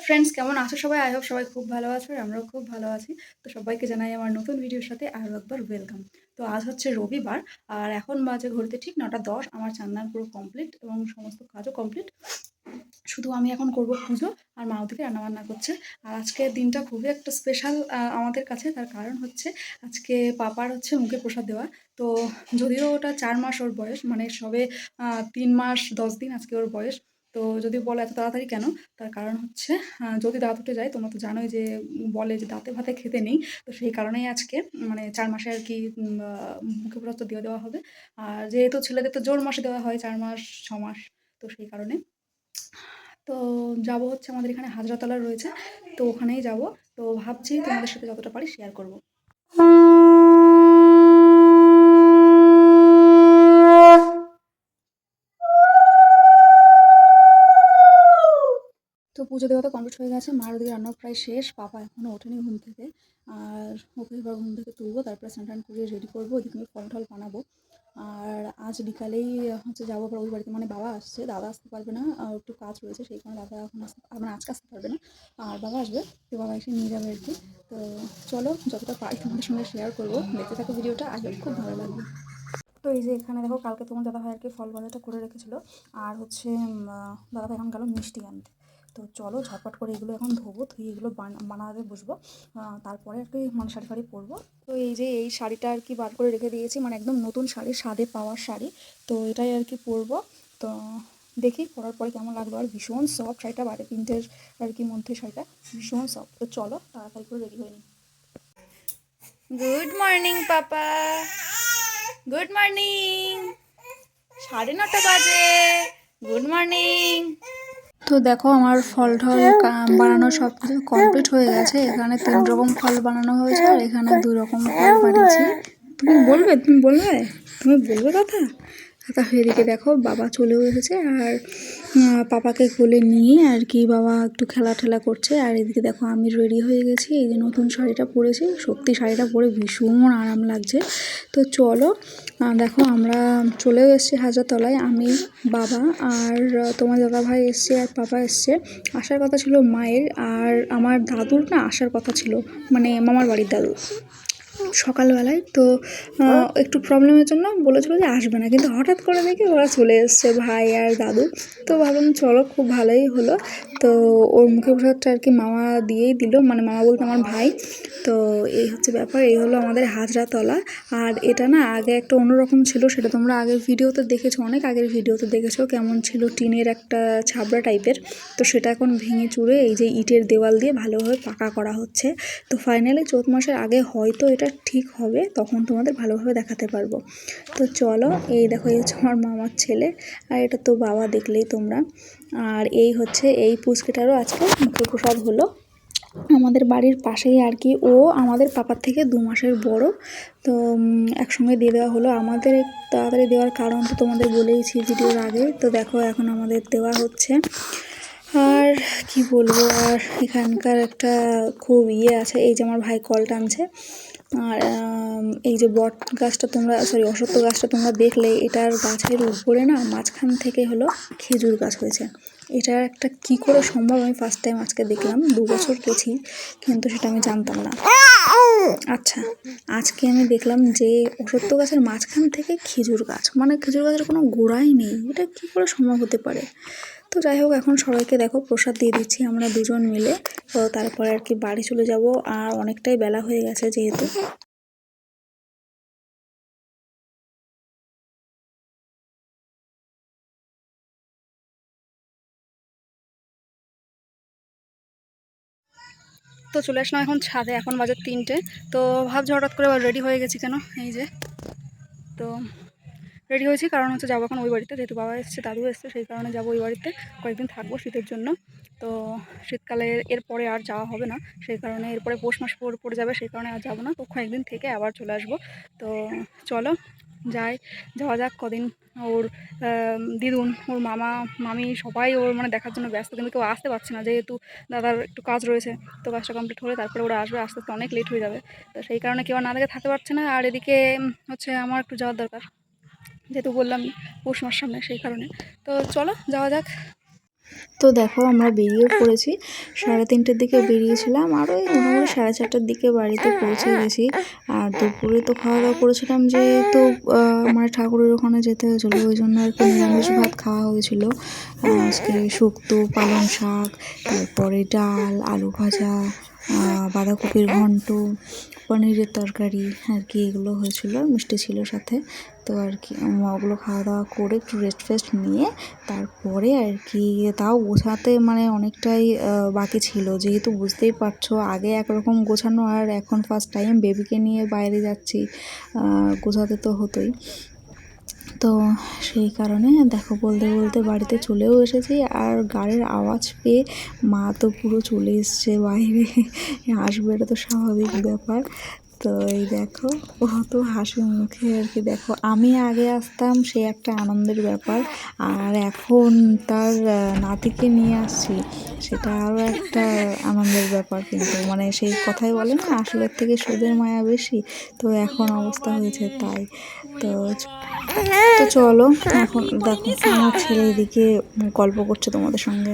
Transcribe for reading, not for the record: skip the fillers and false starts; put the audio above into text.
Friends, কেমন আছো সবাই? আই হোপ সবাই খুব ভালো আছো আর আমরাও খুব ভালো আছি। তো সবাইকে জানাই আমার নতুন ভিডিওর সাথে আরও একবার ওয়েলকাম। তো আজ হচ্ছে রবিবার আর এখন বাজে ঘড়িতে ঠিক ৯টা ১০। আমার চান্নার পুরো কমপ্লিট এবং সমস্ত কাজও কমপ্লিট। শুধু আমি এখন করব পুজো আর মা ওদিকে রান্নাবান্না করছে। আর আজকের দিনটা খুবই একটা স্পেশাল আমাদের কাছে। তার কারণ হচ্ছে আজকে পাপার হচ্ছে মুখে প্রসাদ দেওয়া। তো যদিও ওটা ৪ মাস ওর বয়স, মানে সবে ৩ মাস ১০ দিন আজকে ওর বয়স। তো যদি বলো এত তাড়াতাড়ি কেন, তার কারণ হচ্ছে যদি দাঁত উঠে যায়, তোমরা তো জানোই যে বলে যে দাঁতে ভাতে খেতে নেই। তো সেই কারণেই আজকে মানে ৪ মাসে আর কি মুখে প্রসাদ দিয়ে দেওয়া হবে। আর যেহেতু ছেলেদের তো জোর মাসে দেওয়া হয় ৪ মাস ৬ মাস, তো সেই কারণে তো যাব হচ্ছে আমাদের এখানে হাজরাতলা রয়েছে, তো ওখানেই যাব। তো ভাবছি তোমাদের সাথে যতটা পারি শেয়ার করব। তো পুজো দেওয়া তো কমপ্লিট হয়ে গেছে, মার ওদিকে রান্না প্রায় শেষ। পাপা এখনও ওঠেনি ঘুম থেকে, আর ওকে এবার ঘুম থেকে তুলবো, তারপরে স্নান টান করে রেডি করবো, ওদিকে আমি ফল টল বানাবো। আর আজ বিকালেই হচ্ছে যাবো আবার ওই বাড়িতে, মানে বাবা আসছে, দাদা আসতে পারবে না, একটু কাজ রয়েছে সেই কারণে দাদা এখন মানে আজকে আসতে পারবে না। আর বাবা আসবে, তো বাবা এসে নিয়ে যাবে আর কি। তো চলো যতটা পারি তোমাদের সঙ্গে শেয়ার করবো, দেখতে থাকো ভিডিওটা, আগে খুব ভালো লাগবে। তো এই যে এখানে দেখো, কালকে তোমার দাদাভাই আর কি ফল বাজারটা করে রেখেছিলো। আর হচ্ছে দাদাভাই এখন গেল মিষ্টি আনতে। তো চলো ঝটপট করে এগুলো এখন ধোবো, ধুয়ে এগুলো বানাতে বসবো। তারপরে আর কি মানে শাড়ি ফাড়ি পরবো। তো এই যে এই শাড়িটা আর কি বার করে রেখে দিয়েছি, মানে একদম নতুন শাড়ি, স্বাদে পাওয়ার শাড়ি। তো এটাই আর কি পরবো। তো দেখি পরার পরে কেমন লাগলো। আর ভীষণ সফট শাড়িটা, বাড়ি প্রিন্টের আর কি মধ্যে শাড়িটা ভীষণ সফট। তো চলো তাড়াতাড়ি করে রেডি হয়ে নিই। গুড মর্নিং পাপা, গুড মর্নিং। 9:30 বাজে। Good morning. তো দেখো আমার ফল টল বানানো সব কিছু কমপ্লিট হয়ে গেছে। এখানে 3 রকম ফল বানানো হয়েছে আর এখানে 2 রকম ফল বানিয়েছি। তুমি বলবে কথা। এদিকে দেখো বাবা চলেও এসেছে, আর পাপাকে কোলে নিয়ে আর কি বাবা একটু খেলা ঠেলা করছে। আর এদিকে দেখো আমি রেডি হয়ে গেছি, এই যে নতুন শাড়িটা পরেছি, সত্যি শাড়িটা পরে ভীষণ আরাম লাগছে। তো চলো দেখো আমরা চলেও এসেছি হাজারতলায়, আমি, বাবা আর তোমার দাদাভাই এসছে আর পাপা এসছে। আসার কথা ছিল মায়ের, আর আমার দাদুর না আসার কথা ছিল, মানে মামার বাড়ির দাদু সকালবেলায়। তো একটু প্রবলেমের জন্য বলেছিল যে আসবে না, কিন্তু হঠাৎ করে দেখি ওরা চলে এসছে, ভাই আর দাদু। তো ভাবলাম চলো, খুব ভালোই হলো। তো ওর মুখে প্রসাদটা আর কি মামা দিয়েই দিল, মানে মামা বলতে আমার ভাই। তো এই হচ্ছে ব্যাপার, এই হলো আমাদের হাজরাতলা। আর এটা না আগে একটা অন্যরকম ছিল, সেটা তোমরা আগের ভিডিওতে দেখেছো, অনেক আগের ভিডিওতে দেখেছো কেমন ছিল, টিনের একটা ছাবড়া টাইপের। তো সেটা এখন ভেঙে চুরে এই যে ইটের দেওয়াল দিয়ে ভালোভাবে পাকা করা হচ্ছে। তো ফাইনালি চৈত মাসের আগে হয়তো এটা ঠিক হবে, তখন তোমাদের ভালোভাবে দেখাতে পারবো। তো চলো, এই দেখো এই হচ্ছে আমার মামার ছেলে, আর এটা তো বাবা, দেখলেই তোমরা। আর এই হচ্ছে এই পুচকিটারও আজকে মুখে প্রসাদ হলো, আমাদের বাড়ির পাশেই আর কি। ও আমাদের পাপার থেকে 2 মাসের বড়। তো একসঙ্গে দিয়ে দেওয়া হলো। আমাদের তাড়াতাড়ি দেওয়ার কারণ তো তোমাদের বলেইছি ভিডিওর আগে। তো দেখো এখন আমাদের দেওয়া হচ্ছে। আর কি বলবো, আর এখানকার একটা খুব আছে, এই যে আমার ভাই কল টানছে। আর এই যে বট গাছটা তোমরা, সরি অশ্বত্থ গাছটা তোমরা দেখলে, এটার গাছের উপরে না মাঝখান থেকে হলো খেজুর গাছ হয়েছে। এটা একটা কি করে সম্ভব, আমি ফার্স্ট টাইম আজকে দেখলাম। 2 বছর গেছি কিন্তু সেটা আমি জানতাম না। আচ্ছা, আজকে আমি দেখলাম যে অশ্বত্থ গাছের মাঝখান থেকে খেজুর গাছ, মানে খেজুর গাছের কোনো গোড়াই নেই, এটা কি করে সম্ভব হতে পারে। তো যাই হোক, এখন সবাইকে দেখো প্রসাদ দিয়ে দিচ্ছি আমরা দুজন মিলে। তো তারপরে আর কি বাড়ি চলে যাব, আর অনেকটাই বেলা হয়ে গেছে যেহেতু। তো চলে আসলাম এখন ছাদে, এখন বাজে 3টে। তো ভাবছি হঠাৎ করে রেডি হয়ে গেছি কেন, এই যে। তো রেডি হয়েছি কারণ হচ্ছে যাবো এখন ওই বাড়িতে, যেহেতু বাবা এসছে দাদু এসছে, সেই কারণে যাবো ওই বাড়িতে, কয়েকদিন থাকবো শীতের জন্য। তো শীতকালে এরপরে আর যাওয়া হবে না, সেই কারণে এরপরে পৌষ মাস পড়ে যাবে, সেই কারণে আর যাবো না। তো কয়েকদিন থেকে আবার চলে আসবো। তো চলো যাওয়া যাক। কদিন ওর দিদুন, ওর মামা, মামি সবাই ওর মানে দেখার জন্য ব্যস্ত, কিন্তু কেউ আসতে পারছে না, যেহেতু দাদার একটু কাজ রয়েছে। তো কাজটা কমপ্লিট হলে তারপরে ওরা আসবে, আস্তে আস্তে অনেক লেট হয়ে যাবে। তো সেই কারণে কেউ না দেখে থাকতে পারছে না। আর এদিকে হচ্ছে আমার একটু যাওয়ার দরকার, যেহেতু বললাম পৌষ মাস সামনে, সেই কারণে। তো চলো যাওয়া যাক। তো দেখো আমরা বেরিয়ে পড়েছি, 3:30-র দিকে বেরিয়েছিলাম, আর ওই মোটামুটি 4:30-র দিকে বাড়িতে পৌঁছে গেছি। আর দুপুরে তো খাওয়া দাওয়া করেছিলাম, যেহেতু মানে ঠাকুরের ওখানে যেতে হয়েছিলো, ওই জন্য আর কি নিরামিষ ভাত খাওয়া হয়েছিল। আজকে শুক্তো, পালং শাক, তারপরে ডাল, আলু ভাজা, বাঁধাকপির ঘন্ট, পনিরের তরকারি আর কি, এগুলো হয়েছিল, মিষ্টি ছিল সাথে। তো আর কি ওগুলো খাওয়া দাওয়া করে একটু রেস্ট ফেস্ট নিয়ে তারপরে আর কি, তাও গোছাতে মানে অনেকটাই বাকি ছিল, যেহেতু বুঝতেই পারছো আগে একরকম গোছানো আর এখন ফার্স্ট টাইম বেবিকে নিয়ে বাইরে যাচ্ছি, গোছাতে তো হতোই। তো সেই কারণে দেখো বলতে বলতে বাড়িতে চলেও এসেছি, আর গাড়ির আওয়াজ পেয়ে মা তো পুরো চলে এসছে বাইরে, আসবে, এটা তো স্বাভাবিক ব্যাপার। তো এই দেখো কত হাসি মুখে আর কি, দেখো আমি আগে আসতাম সে একটা আনন্দের ব্যাপার, আর এখন তার নাতিকে নিয়ে আসছি সেটা আরও একটা আনন্দের ব্যাপার। কিন্তু মানে সেই কথাই বলে না, আসলের থেকে সুদের মায়া বেশি, তো এখন অবস্থা হয়েছে তাই। তো তো চলো এখন দেখো আমার ছেলে এদিকে গল্প করছে তোমাদের সঙ্গে।